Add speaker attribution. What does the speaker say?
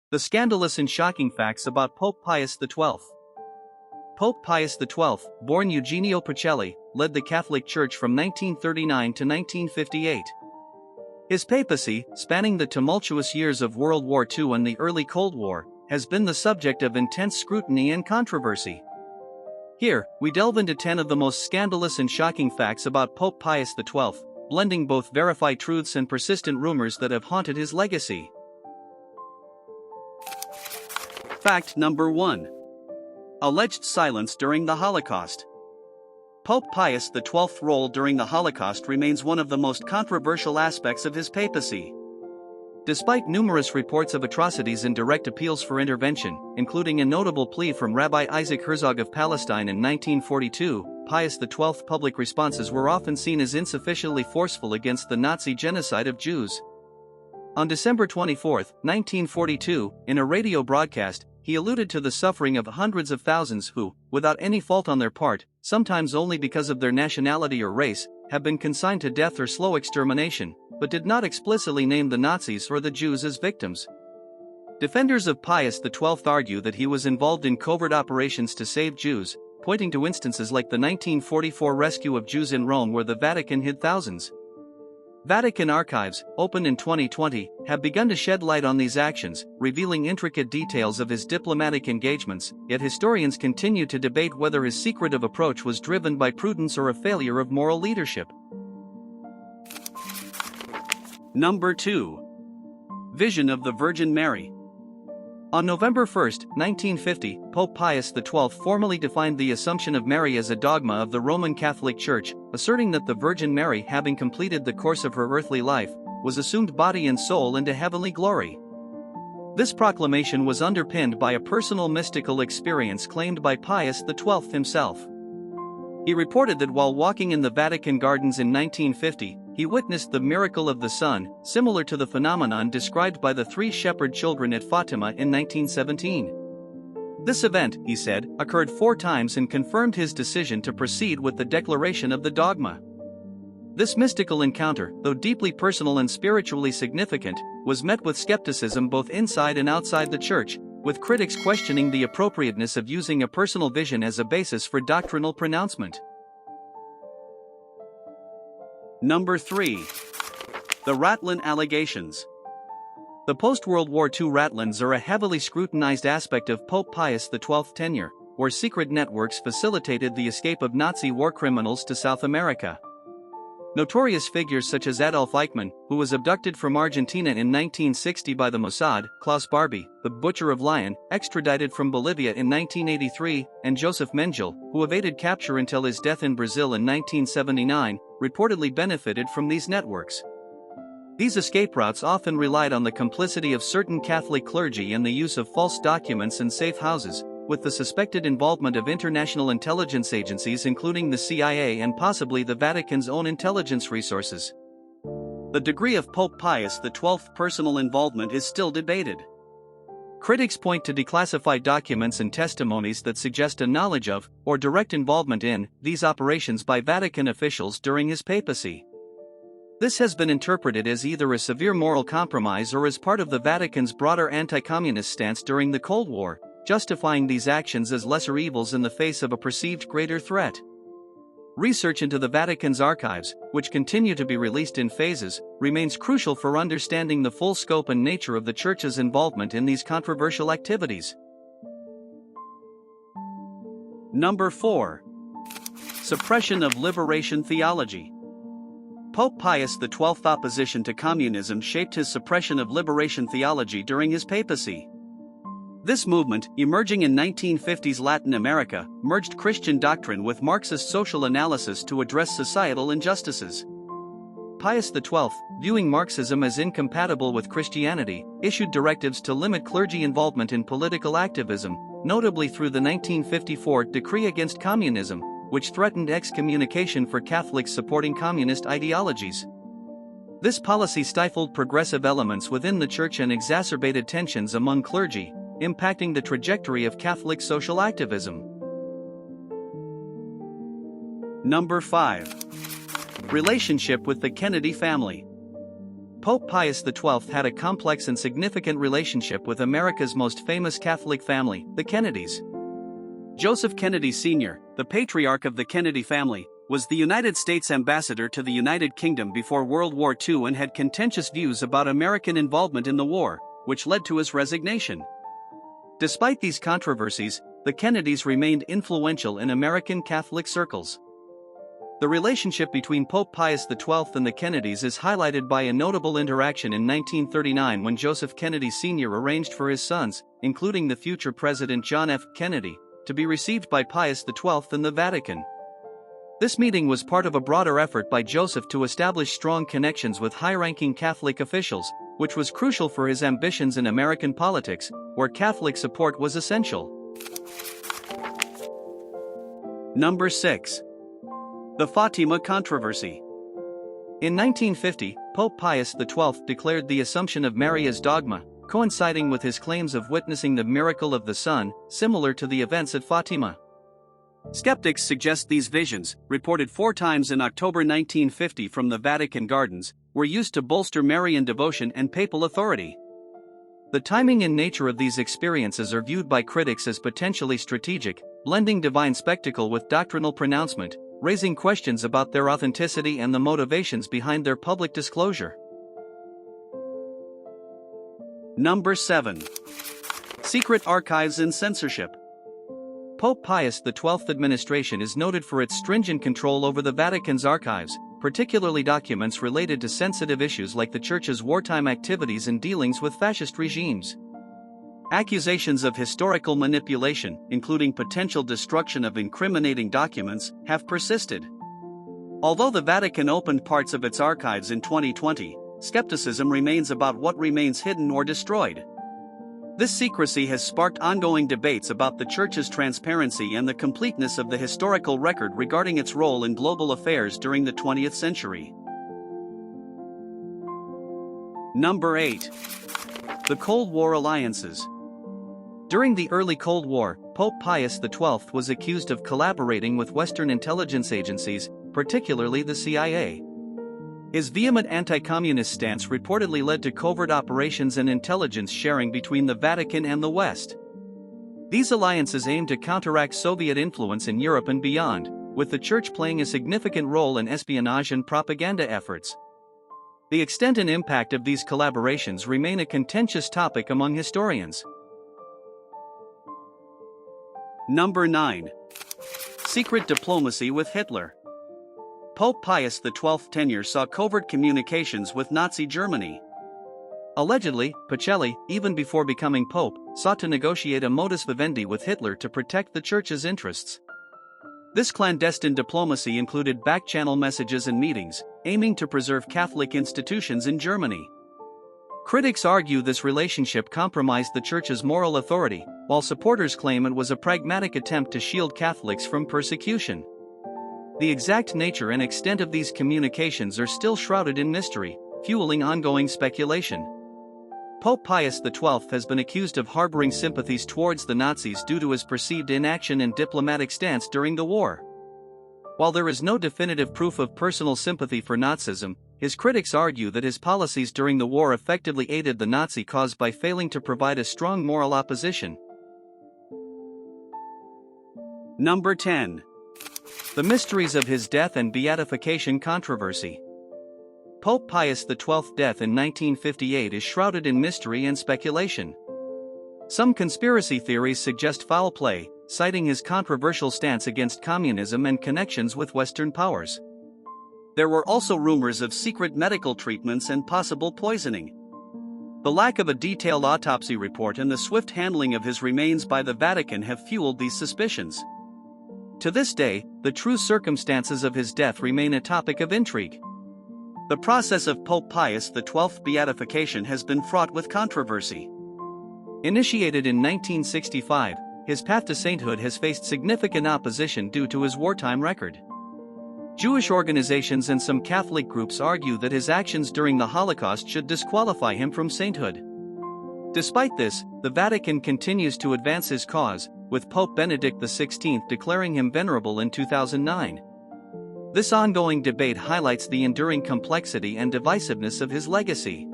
Speaker 1: The scandalous and shocking facts about Pope Pius XII. Pope Pius XII, born Eugenio Pacelli, led the Catholic Church from 1939 to 1958. His papacy, spanning the tumultuous years of World War II and the early Cold War, has been the subject of intense scrutiny and controversy. Here, we delve into 10 of the most scandalous and shocking facts about Pope Pius XII, blending both verified truths and persistent rumors that have haunted his legacy. Fact number 1. Alleged silence during the Holocaust. Pope Pius XII's role during the Holocaust remains one of the most controversial aspects of his papacy. Despite numerous reports of atrocities and direct appeals for intervention, including a notable plea from Rabbi Isaac Herzog of Palestine in 1942, Pius XII's public responses were often seen as insufficiently forceful against the Nazi genocide of Jews. On December 24, 1942, in a radio broadcast, he alluded to the suffering of hundreds of thousands who, without any fault on their part, sometimes only because of their nationality or race, have been consigned to death or slow extermination, but did not explicitly name the Nazis or the Jews as victims. Defenders of Pius XII argue that he was involved in covert operations to save Jews, pointing to instances like the 1944 rescue of Jews in Rome where the Vatican hid thousands. Vatican archives, opened in 2020, have begun to shed light on these actions, revealing intricate details of his diplomatic engagements, yet historians continue to debate whether his secretive approach was driven by prudence or a failure of moral leadership. Number 2. Vision of the Virgin Mary. On November 1, 1950, Pope Pius XII formally defined the Assumption of Mary as a dogma of the Roman Catholic Church, asserting that the Virgin Mary, having completed the course of her earthly life, was assumed body and soul into heavenly glory. This proclamation was underpinned by a personal mystical experience claimed by Pius XII himself. He reported that while walking in the Vatican gardens in 1950, he witnessed the miracle of the sun, similar to the phenomenon described by the 3 shepherd children at Fatima in 1917. This event, he said, occurred 4 times and confirmed his decision to proceed with the declaration of the dogma. This mystical encounter, though deeply personal and spiritually significant, was met with skepticism both inside and outside the Church, with critics questioning the appropriateness of using a personal vision as a basis for doctrinal pronouncement. Number 3. The Ratland allegations. The post-World War II Ratlands are a heavily scrutinized aspect of Pope Pius XII's tenure, where secret networks facilitated the escape of Nazi war criminals to South America. Notorious figures such as Adolf Eichmann, who was abducted from Argentina in 1960 by the Mossad, Klaus Barbie, the Butcher of Lyon, extradited from Bolivia in 1983, and Joseph Mengele, who evaded capture until his death in Brazil in 1979, reportedly benefited from these networks. These escape routes often relied on the complicity of certain Catholic clergy and the use of false documents and safe houses, with the suspected involvement of international intelligence agencies including the CIA and possibly the Vatican's own intelligence resources. The degree of Pope Pius XII's personal involvement is still debated. Critics point to declassified documents and testimonies that suggest a knowledge of, or direct involvement in, these operations by Vatican officials during his papacy. This has been interpreted as either a severe moral compromise or as part of the Vatican's broader anti-communist stance during the Cold War, justifying these actions as lesser evils in the face of a perceived greater threat. Research into the Vatican's archives, which continue to be released in phases, remains crucial for understanding the full scope and nature of the Church's involvement in these controversial activities. Number 4. Suppression of liberation theology. Pope Pius XII's opposition to communism shaped his suppression of liberation theology during his papacy. This movement, emerging in 1950s Latin America, merged Christian doctrine with Marxist social analysis to address societal injustices. Pius XII, viewing Marxism as incompatible with Christianity, issued directives to limit clergy involvement in political activism, notably through the 1954 Decree Against Communism, which threatened excommunication for Catholics supporting communist ideologies. This policy stifled progressive elements within the Church and exacerbated tensions among clergy, impacting the trajectory of Catholic social activism. Number 5. Relationship with the Kennedy family. Pope Pius XII had a complex and significant relationship with America's most famous Catholic family, the Kennedys. Joseph Kennedy Sr., the patriarch of the Kennedy family, was the United States ambassador to the United Kingdom before World War II and had contentious views about American involvement in the war, which led to his resignation. Despite these controversies, the Kennedys remained influential in American Catholic circles. The relationship between Pope Pius XII and the Kennedys is highlighted by a notable interaction in 1939 when Joseph Kennedy Sr. arranged for his sons, including the future President John F. Kennedy, to be received by Pius XII in the Vatican. This meeting was part of a broader effort by Joseph to establish strong connections with high-ranking Catholic officials, which was crucial for his ambitions in American politics, where Catholic support was essential. Number 6. The Fatima Controversy. In 1950, Pope Pius XII declared the Assumption of Mary as dogma, coinciding with his claims of witnessing the miracle of the sun, similar to the events at Fatima. Skeptics suggest these visions, reported 4 times in October 1950 from the Vatican gardens, were used to bolster Marian devotion and papal authority. The timing and nature of these experiences are viewed by critics as potentially strategic, blending divine spectacle with doctrinal pronouncement, raising questions about their authenticity and the motivations behind their public disclosure. Number 7. Secret archives and censorship. Pope Pius XII administration is noted for its stringent control over the Vatican's archives, particularly documents related to sensitive issues like the Church's wartime activities and dealings with fascist regimes. Accusations of historical manipulation, including potential destruction of incriminating documents, have persisted. Although the Vatican opened parts of its archives in 2020, skepticism remains about what remains hidden or destroyed. This secrecy has sparked ongoing debates about the Church's transparency and the completeness of the historical record regarding its role in global affairs during the 20th century. Number 8. The Cold War alliances. During the early Cold War, Pope Pius XII was accused of collaborating with Western intelligence agencies, particularly the CIA. His vehement anti-communist stance reportedly led to covert operations and intelligence sharing between the Vatican and the West. These alliances aimed to counteract Soviet influence in Europe and beyond, with the Church playing a significant role in espionage and propaganda efforts. The extent and impact of these collaborations remain a contentious topic among historians. Number 9. Secret diplomacy with Hitler. Pope Pius XII's tenure saw covert communications with Nazi Germany. Allegedly, Pacelli, even before becoming pope, sought to negotiate a modus vivendi with Hitler to protect the Church's interests. This clandestine diplomacy included back-channel messages and meetings, aiming to preserve Catholic institutions in Germany. Critics argue this relationship compromised the Church's moral authority, while supporters claim it was a pragmatic attempt to shield Catholics from persecution. The exact nature and extent of these communications are still shrouded in mystery, fueling ongoing speculation. Pope Pius XII has been accused of harboring sympathies towards the Nazis due to his perceived inaction and diplomatic stance during the war. While there is no definitive proof of personal sympathy for Nazism, his critics argue that his policies during the war effectively aided the Nazi cause by failing to provide a strong moral opposition. Number 10. The mysteries of his death and beatification controversy. Pope Pius XII's death in 1958 is shrouded in mystery and speculation. Some conspiracy theories suggest foul play, citing his controversial stance against communism and connections with Western powers. There were also rumors of secret medical treatments and possible poisoning. The lack of a detailed autopsy report and the swift handling of his remains by the Vatican have fueled these suspicions. To this day, the true circumstances of his death remain a topic of intrigue. The process of Pope Pius XII's beatification has been fraught with controversy. Initiated in 1965, his path to sainthood has faced significant opposition due to his wartime record. Jewish organizations and some Catholic groups argue that his actions during the Holocaust should disqualify him from sainthood. Despite this, the Vatican continues to advance his cause, with Pope Benedict XVI declaring him venerable in 2009. This ongoing debate highlights the enduring complexity and divisiveness of his legacy.